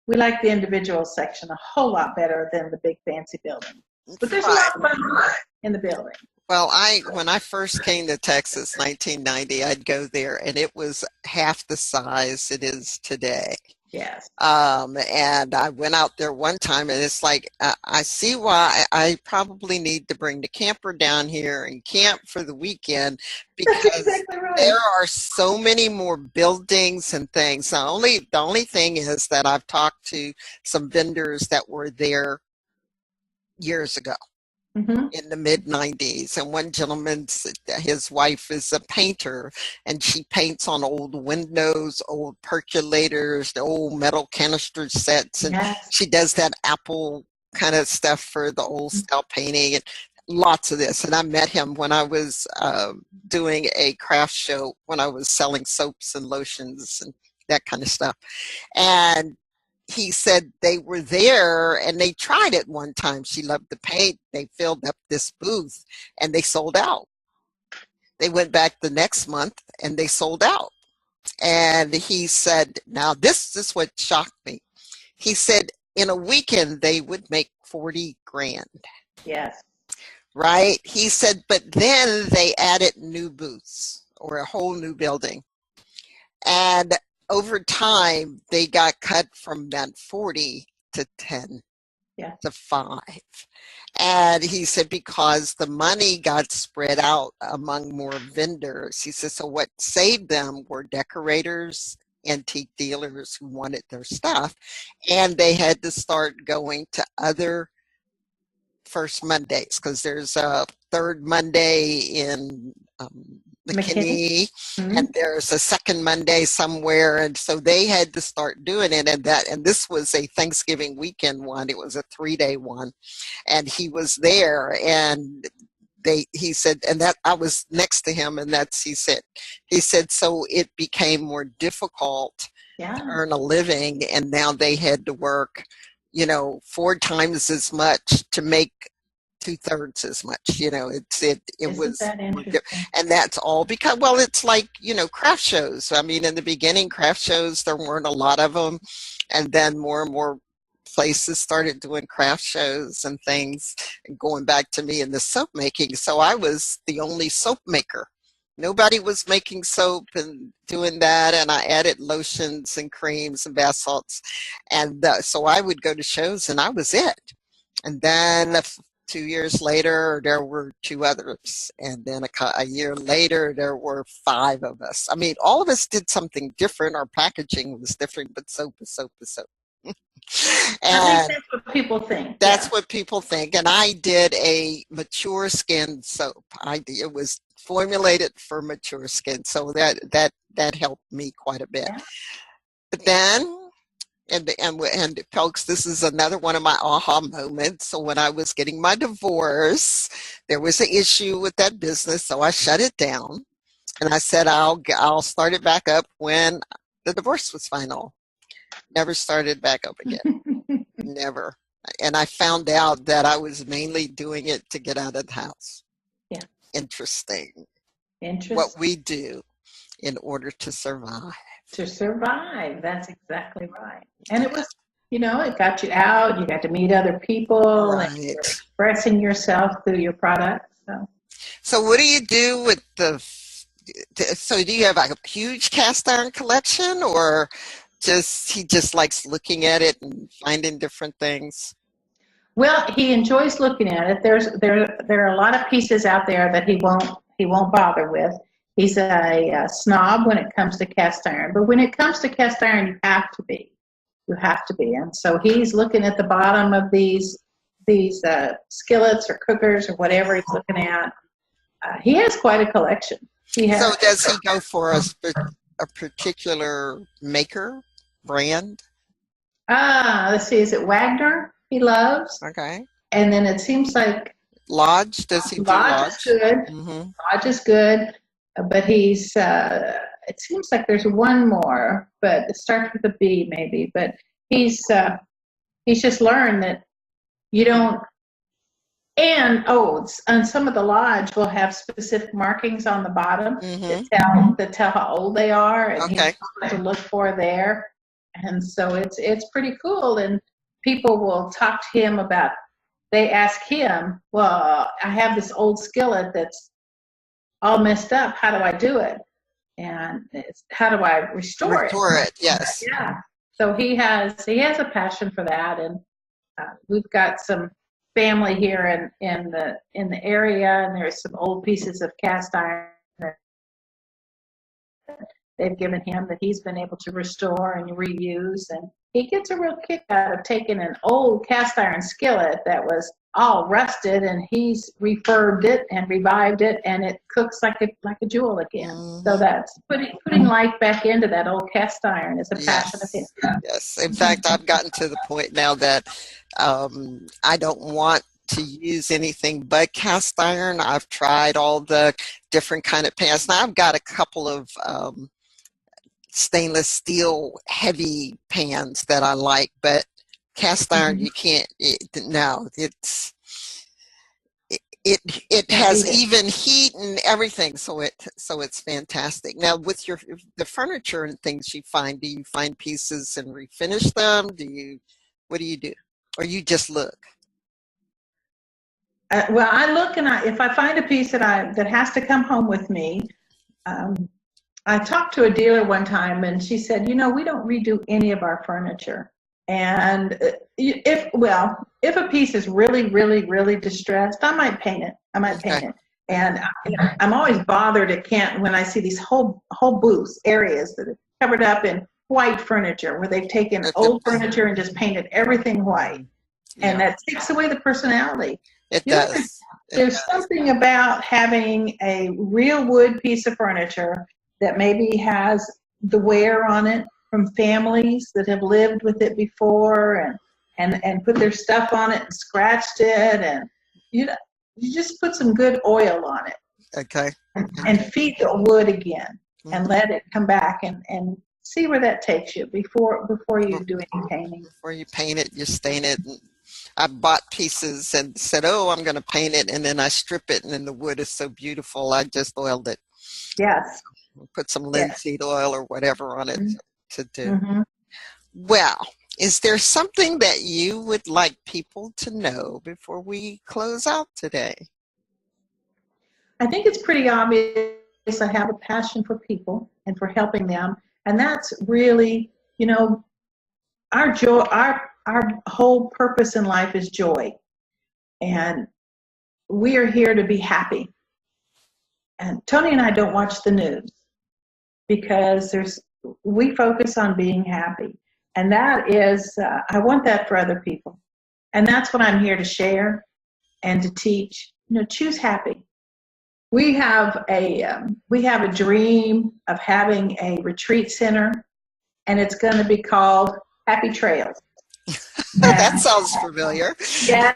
the individual section a whole lot better than the big fancy building. But there's a lot of fun in the building. Well, when I first came to Texas, 1990, I'd go there, and it was half the size it is today. Yes. And I went out there one time, and it's like, I see why I probably need to bring the camper down here and camp for the weekend, because exactly right. There are so many more buildings and things. The only thing is that I've talked to some vendors that were there years ago. In the mid-90s, and one gentleman, his wife is a painter, and she paints on old windows, old percolators, the old metal canister sets, and she does that Apple kind of stuff for the old style painting, and lots of this. And I met him when I was doing a craft show, when I was selling soaps and lotions and that kind of stuff. And he said they were there and they tried it one time. She loved the paint. They filled up this booth and they sold out. They went back the next month and they sold out. And he said, now this is what shocked me. He said in a weekend they would make 40 grand. Yes. Right? He said, but then they added new booths or a whole new building. And over time, they got cut from that 40 to 10 to 5. And he said because the money got spread out among more vendors. He said, so what saved them were decorators, antique dealers who wanted their stuff. And they had to start going to other first Mondays, because there's a third Monday in McKinney, and there's a second Monday somewhere, and so they had to start doing it. And this was a Thanksgiving weekend one. It was a 3-day one, and he was there, and he said, and that I was next to him, and he said so it became more difficult to earn a living, and now they had to work 4 times as much to make 2/3 as much. It was that interesting? And that's all because, well, it's like craft shows. I mean, in the beginning, craft shows, there weren't a lot of them, and then more and more places started doing craft shows and things, and going back to me in the soap making. So I was the only soap maker. Nobody was making soap and doing that, and I added lotions and creams and bath salts, and so I would go to shows, and I was it. And then 2 years later, there were 2 others, and then a year later, there were 5 of us. I mean, all of us did something different. Our packaging was different, but soap is soap is soap. I think that's what people think. That's what people think. And I did a mature skin soap. It was formulated for mature skin, so that helped me quite a bit. But then And folks, this is another one of my aha moments. So when I was getting my divorce, there was an issue with that business, so I shut it down. And I said I'll start it back up when the divorce was final. Never started back up again. Never. And I found out that I was mainly doing it to get out of the house. Yeah. Interesting. Interesting. What we do in order to survive. To survive. That's exactly right. And it was, it got you out. You got to meet other people. Right. And you're expressing yourself through your product. So what do you do with so do you have like a huge cast iron collection, or he just likes looking at it and finding different things? Well, he enjoys looking at it. There are a lot of pieces out there that he won't bother with. He's a snob when it comes to cast iron, but when it comes to cast iron, you have to be. And so he's looking at the bottom of these skillets or cookers or whatever he's looking at. He has quite a collection. So does he go for a particular maker, brand? Let's see, is it Wagner he loves? Okay. And then it seems like Lodge, does he do Lodge? Lodge is good. Mm-hmm. Lodge is good, but he's, it seems like there's one more, but it starts with a B maybe, but he's just learned that you don't. And and some of the Lodge will have specific markings on the bottom that tell how old they are, and he's to look for there. And so it's pretty cool. And people will talk to him about. They ask him, "Well, I have this old skillet that's all messed up. How do I do it? And how do I restore it?" Restore it, yes. Yeah. So he has a passion for that, and we've got some family here in the area, and there's some old pieces of cast iron that they've given him that he's been able to restore and reuse, and he gets a real kick out of taking an old cast iron skillet that was all rusted, and he's refurbed it and revived it, and it cooks like a jewel again. So that's putting life back into that old cast iron is a passion of his. Yes. In fact, I've gotten to the point now that I don't want to use anything but cast iron. I've tried all the different kind of pans. Now I've got a couple of stainless steel heavy pans that I like, but cast iron you can't. It has even heat and everything, so it's fantastic. Now with the furniture and things do you find pieces and refinish them? What do you do, or you just look? Well, I look, and if I find a piece that has to come home with me, I talked to a dealer one time, and she said, we don't redo any of our furniture. And if a piece is really, really, really distressed, I might paint it. Paint it. And I'm always bothered when I see these whole booths, areas that are covered up in white furniture, where they've taken old furniture and just painted everything white. And that takes away the personality. It does. There's something about having a real wood piece of furniture that maybe has the wear on it from families that have lived with it before and put their stuff on it and scratched it, and you just put some good oil on it. Okay. And feed the wood again and let it come back and see where that takes you before you do any painting. Before you paint it, you stain it. I bought pieces and said, I'm going to paint it, and then I strip it, and then the wood is so beautiful, I just oiled it. Yes. Put some linseed oil or whatever on it to do. Well, is there something that you would like people to know before we close out today? I think it's pretty obvious I have a passion for people and for helping them, and that's really, our joy, our whole purpose in life is joy, and we are here to be happy. And Tony and I don't watch the news because we focus on being happy, and that is I want that for other people, and that's what I'm here to share and to teach. Choose happy. We have a dream of having a retreat center, and it's going to be called Happy trails. That sounds familiar. Yes,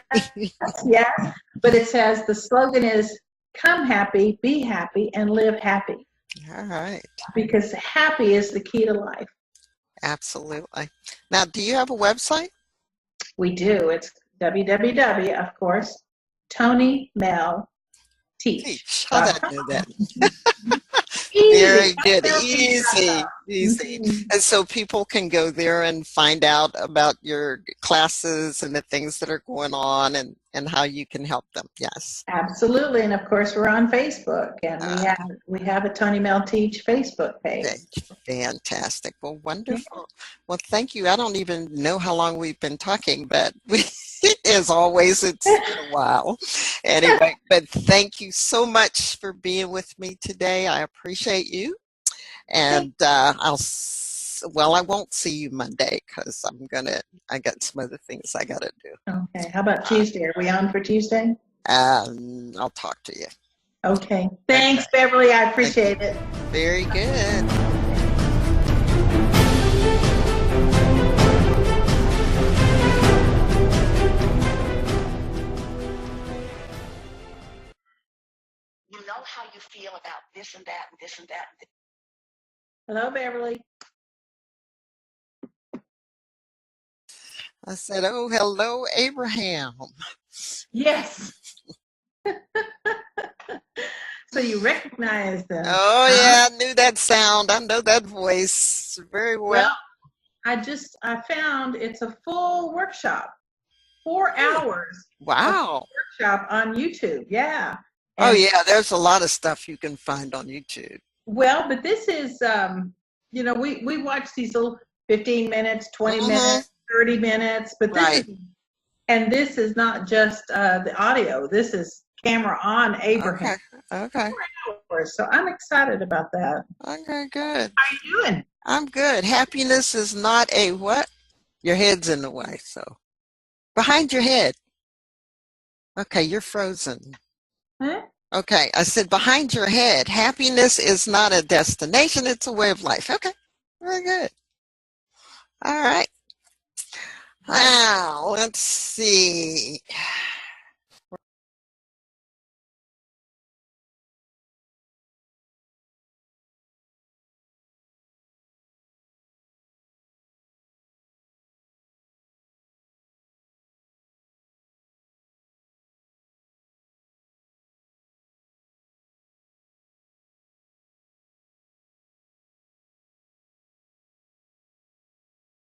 yes. But it says the slogan is come happy, be happy, and live happy. All right. Because happy is the key to life. Absolutely. Now, do you have a website? We do. It's www, of course, Tony Mel Teach. Oh, I knew that. Easy. Very good. Easy. Mm-hmm. And so people can go there and find out about your classes and the things that are going on and how you can help them. Yes. Absolutely. And of course we're on Facebook, and we have a Tony Mel Teach Facebook page. Fantastic. Well, wonderful. Well, thank you. I don't even know how long we've been talking, but as always, it's been a while. Anyway, but thank you so much for being with me today. I appreciate you. And I won't see you Monday because I got some other things I got to do. Okay. How about Tuesday? Are we on for Tuesday? I'll talk to you. Okay. Thanks, Beverly. I appreciate it. Very good. You know how you feel about this and that and this and that. Hello, Beverly. I said, oh, hello, Abraham. Yes. So you recognize them. Oh, yeah, I knew that sound. I know that voice very well. I found it's a full workshop, 4 hours. Wow. Workshop on YouTube. Yeah. Oh, yeah, there's a lot of stuff you can find on YouTube. Well, but this is, we watch these little 15 minutes, 20 minutes, 30 minutes, but this is not just the audio. This is camera on Abraham. Okay. 4 hours. So I'm excited about that. Okay, good. How are you doing? I'm good. Happiness is not a what? Your head's in the way, so. Behind your head. Okay, you're frozen. Huh? Okay, I said behind your head. Happiness is not a destination, it's a way of life. Okay, very good. All right. Now, let's see.